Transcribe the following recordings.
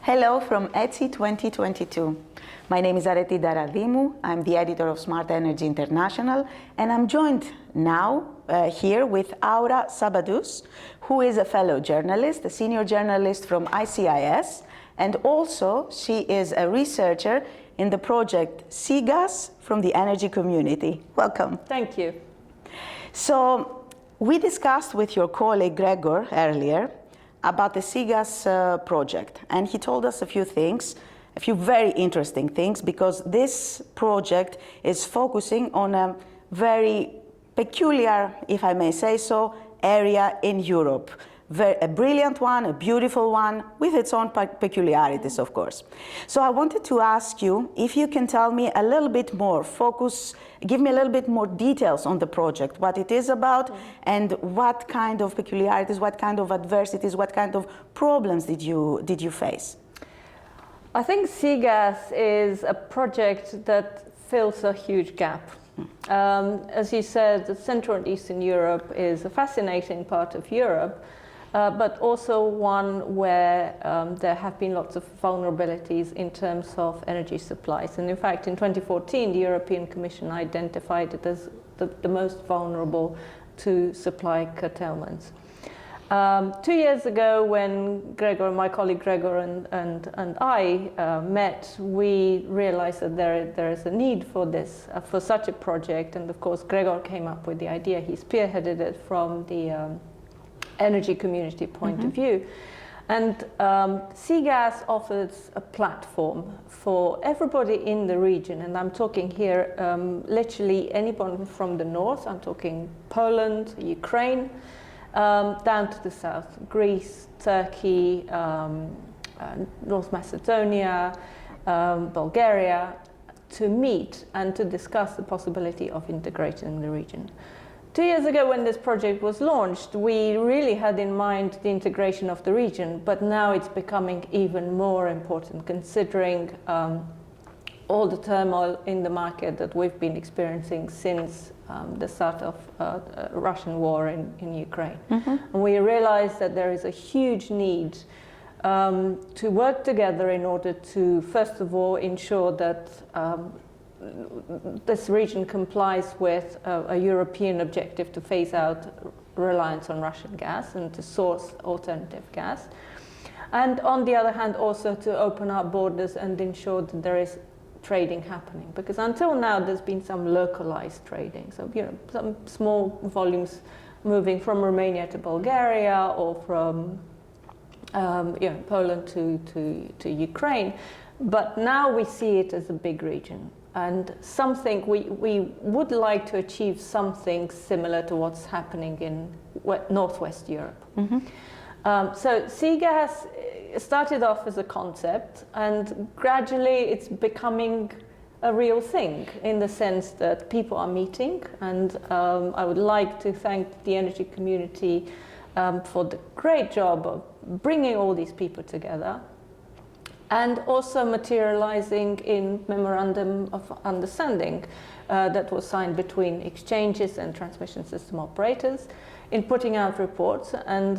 Hello from ETCSEE 2022. My name is Areti Daradimu. I'm the editor of Smart Energy International, and I'm joined now here with Aura Sabadus, who is a fellow journalist, a senior journalist from ICIS, and also she is a researcher in the project SEEGAS from the energy community. Welcome. Thank you. So we discussed with your colleague Gregor earlier about the SEEGAS project, and he told us a few things, a few very interesting things, because this project is focusing on a very peculiar, if I may say so, area in Europe. A brilliant one, a beautiful one, with its own peculiarities, of course. So I wanted to ask you if you can tell me a little bit more, give me a little bit more details on the project, what it is about, and what kind of peculiarities, what kind of adversities, what kind of problems did you face? I think SEEGAS is a project that fills a huge gap. As you said, Central and Eastern Europe is a fascinating part of Europe, but also one where there have been lots of vulnerabilities in terms of energy supplies. And in fact, in 2014, the European Commission identified it as the most vulnerable to supply curtailments. 2 years ago, when Gregor, my colleague Gregor and I met, we realized that there is a need for this, for such a project. And of course, Gregor came up with the idea. He spearheaded it from the energy community point of view. And SEEGAS offers a platform for everybody in the region. And I'm talking here literally anyone from the north. I'm talking Poland, Ukraine, down to the south, Greece, Turkey, North Macedonia, Bulgaria, to meet and to discuss the possibility of integrating the region. 2 years ago, when this project was launched, we really had in mind the integration of the region, but now it's becoming even more important, considering all the turmoil in the market that we've been experiencing since the start of Russian war in Ukraine. And we realized that there is a huge need to work together in order to, first of all, ensure that this region complies with a European objective to phase out reliance on Russian gas and to source alternative gas. And on the other hand, also to open up borders and ensure that there is trading happening, because until now there's been some localized trading, so some small volumes moving from Romania to Bulgaria or from Poland to Ukraine, but now we see it as a big region, and something we would like to achieve something similar to what's happening in Northwest Europe. So SEEGAS started off as a concept, and gradually it's becoming a real thing, in the sense that people are meeting, and I would like to thank the energy community for the great job of bringing all these people together, and also materializing in memorandum of understanding that was signed between exchanges and transmission system operators in putting out reports. And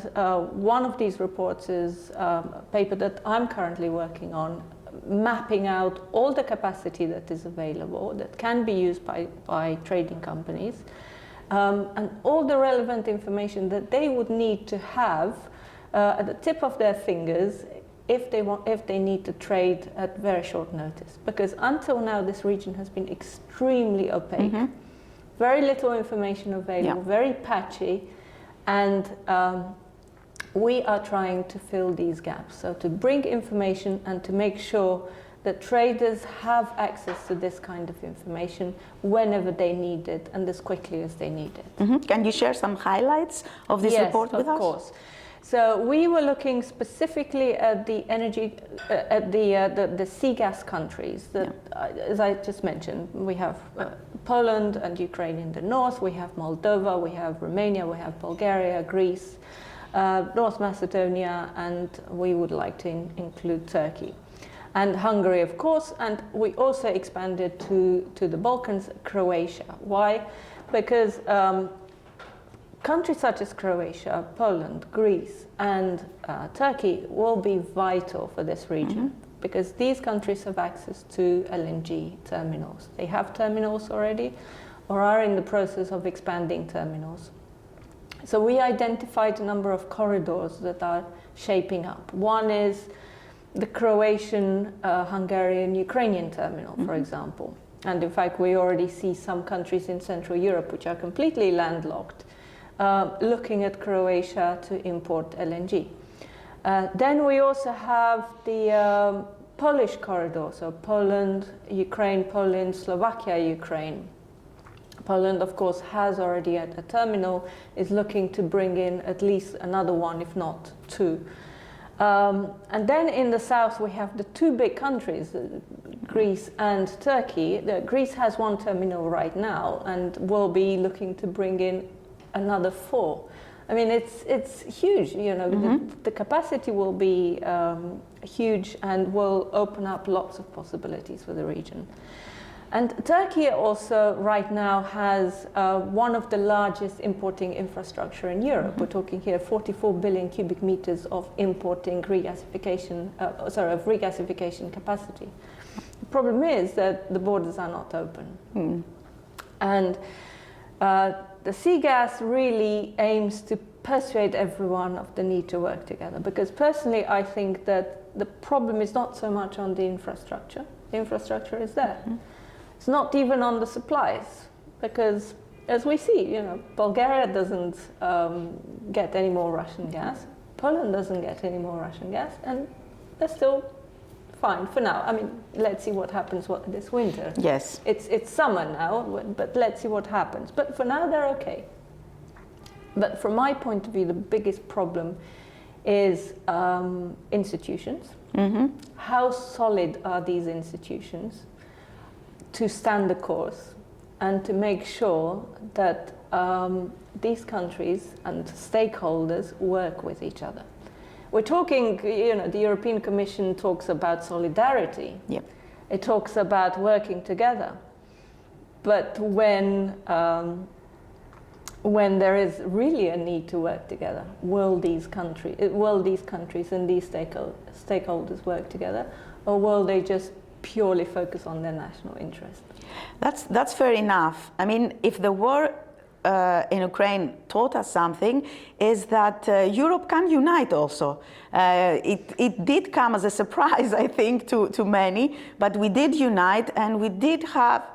one of these reports is a paper that I'm currently working on, mapping out all the capacity that is available, that can be used by trading companies, and all the relevant information that they would need to have at the tip of their fingers if they need to trade at very short notice. Because until now, this region has been extremely opaque. Very little information available, very patchy, and we are trying to fill these gaps. So to bring information and to make sure that traders have access to this kind of information whenever they need it and as quickly as they need it. Can you share some highlights of this report with us? Yes, of course. So we were looking specifically at the energy, at the SEEGAS countries that, as I just mentioned, we have Poland and Ukraine in the north, we have Moldova, we have Romania, we have Bulgaria, Greece, North Macedonia, and we would like to include Turkey. And Hungary, of course, and we also expanded to the Balkans, Croatia. Why? Because countries such as Croatia, Poland, Greece, and Turkey will be vital for this region because these countries have access to LNG terminals. They have terminals already or are in the process of expanding terminals. So we identified a number of corridors that are shaping up. One is the Croatian, Hungarian, Ukrainian terminal, for example. And in fact, we already see some countries in Central Europe which are completely landlocked, looking at Croatia to import LNG. Then we also have the Polish corridor, so Poland, Ukraine, Poland, Slovakia, Ukraine. Poland, of course, has already a terminal, is looking to bring in at least another one, if not two. And then in the south, we have the two big countries, Greece and Turkey. Greece has one terminal right now and will be looking to bring in another 4. I mean, it's huge, you know, the capacity will be huge and will open up lots of possibilities for the region. And Turkey also right now has one of the largest importing infrastructure in Europe. We're talking here 44 billion cubic meters of importing regasification, of regasification capacity. The problem is that the borders are not open. And the SEEGAS really aims to persuade everyone of the need to work together. Because personally, I think that the problem is not so much on the infrastructure. The infrastructure is there. It's not even on the supplies, because as we see, you know, Bulgaria doesn't get any more Russian gas, Poland doesn't get any more Russian gas, and they're still fine for now. I mean, let's see what happens this winter. Yes. It's summer now, but let's see what happens. But for now, they're okay. But from my point of view, the biggest problem is institutions. How solid are these institutions to stand the course and to make sure that these countries and stakeholders work with each other. We're talking, you know, the European Commission talks about solidarity. Yep. It talks about working together. But when there is really a need to work together, will these countries and these stakeholders work together, or will they just purely focus on their national interest? That's fair enough. I mean, if the war in Ukraine taught us something, is that Europe can unite also. It did come as a surprise, I think, to many, but we did unite, and we did have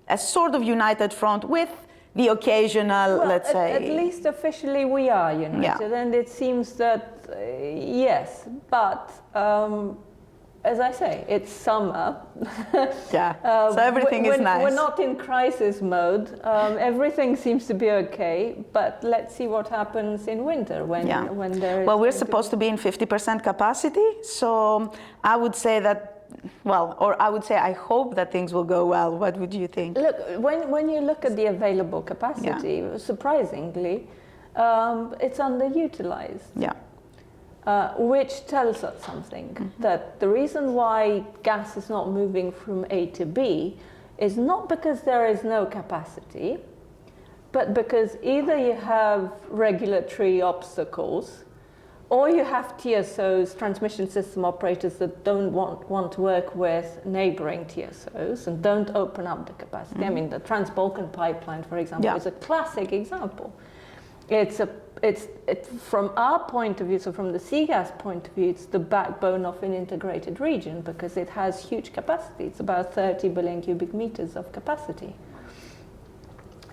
a sort of united front with the occasional, let's say... At least officially we are united, and it seems that, yes, but... as I say, it's summer. So everything is nice. We're not in crisis mode. Everything seems to be okay, but let's see what happens in winter when there is... Well, we're supposed to be in 50% capacity, so I would say that, I hope that things will go well. What would you think? Look, when you look at the available capacity, surprisingly, it's underutilized. Yeah. Which tells us something, that the reason why gas is not moving from A to B is not because there is no capacity, but because either you have regulatory obstacles, or you have TSOs, transmission system operators, that don't want to work with neighboring TSOs and don't open up the capacity. I mean, the Trans-Balkan pipeline, for example, is a classic example. It's from our point of view, so from the SEEGAS point of view, it's the backbone of an integrated region because it has huge capacity. It's about 30 billion cubic meters of capacity.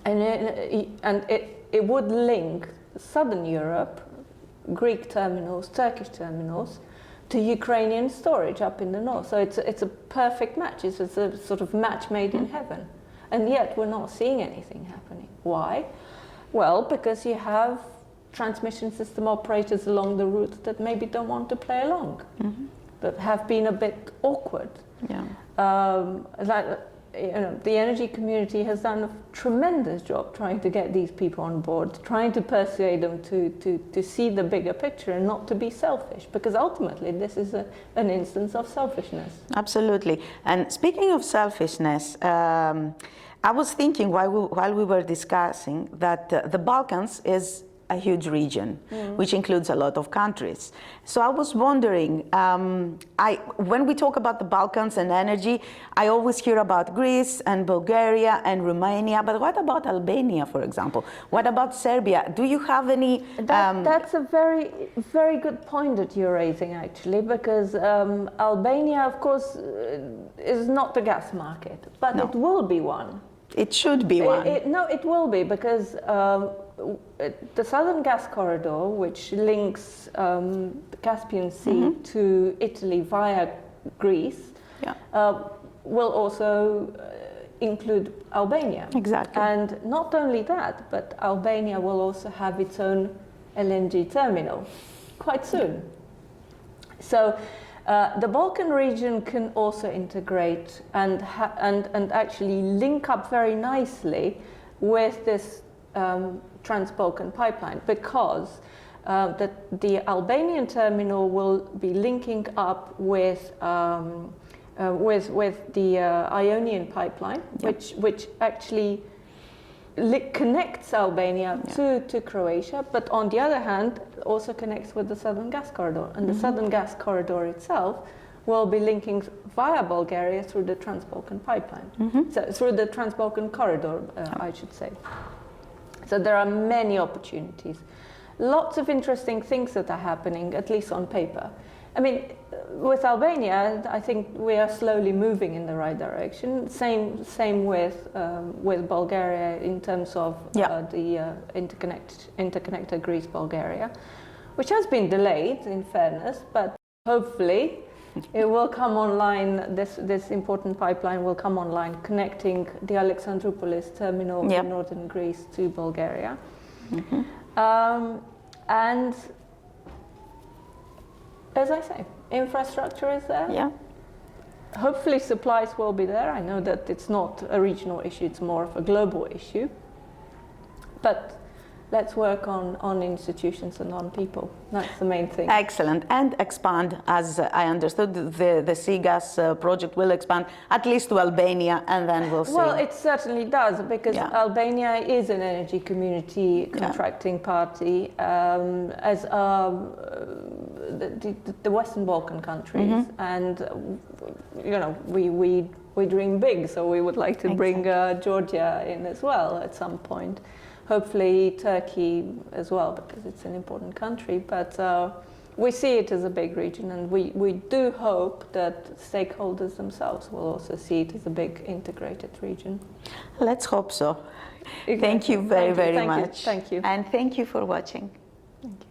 And it would link Southern Europe, Greek terminals, Turkish terminals, to Ukrainian storage up in the north. So it's a perfect match. It's a sort of match made in heaven. And yet we're not seeing anything happening. Why? Well, because you have transmission system operators along the route that maybe don't want to play along, that have been a bit awkward. The energy community has done a tremendous job trying to get these people on board, trying to persuade them to see the bigger picture and not to be selfish, because ultimately this is an instance of selfishness. Absolutely. And speaking of selfishness, I was thinking while we were discussing that the Balkans is a huge region, which includes a lot of countries. So I was wondering, when we talk about the Balkans and energy, I always hear about Greece and Bulgaria and Romania, but what about Albania, for example? What about Serbia? Do you have any... That's a very, very good point that you're raising, actually, because Albania, of course, is not the gas market, but No. it will be one. It should be one. No, it will be, because the Southern Gas Corridor, which links the Caspian Sea to Italy via Greece, will also include Albania. Exactly. And not only that, but Albania will also have its own LNG terminal quite soon. So the Balkan region can also integrate and actually link up very nicely with this Trans-Balkan pipeline, because the Albanian terminal will be linking up with the Ionian pipeline, which actually connects Albania to Croatia, but on the other hand also connects with the Southern Gas Corridor, and the Southern Gas Corridor itself will be linking via Bulgaria through the Trans-Balkan pipeline, so through the Trans-Balkan corridor, I should say. So there are many opportunities, lots of interesting things that are happening, at least on paper. I mean, with Albania, I think we are slowly moving in the right direction. Same with Bulgaria in terms of the interconnector Greece-Bulgaria, which has been delayed, in fairness, but hopefully it will come online. This important pipeline will come online, connecting the Alexandroupolis terminal in northern Greece to Bulgaria, and. As I say, infrastructure is there. Yeah. Hopefully supplies will be there. I know that it's not a regional issue, it's more of a global issue. But let's work on institutions and on people. That's the main thing. Excellent. And expand, as I understood, the SEEGAS project will expand at least to Albania, and then we'll see. Well, it certainly does, because Albania is an energy community contracting party, as the Western Balkan countries, and we dream big, so we would like to bring Georgia in as well at some point. Hopefully Turkey as well, because it's an important country, but we see it as a big region, and we do hope that stakeholders themselves will also see it as a big integrated region. Let's hope so. Exactly. Thank you very much. Thank you. And thank you for watching. Thank you.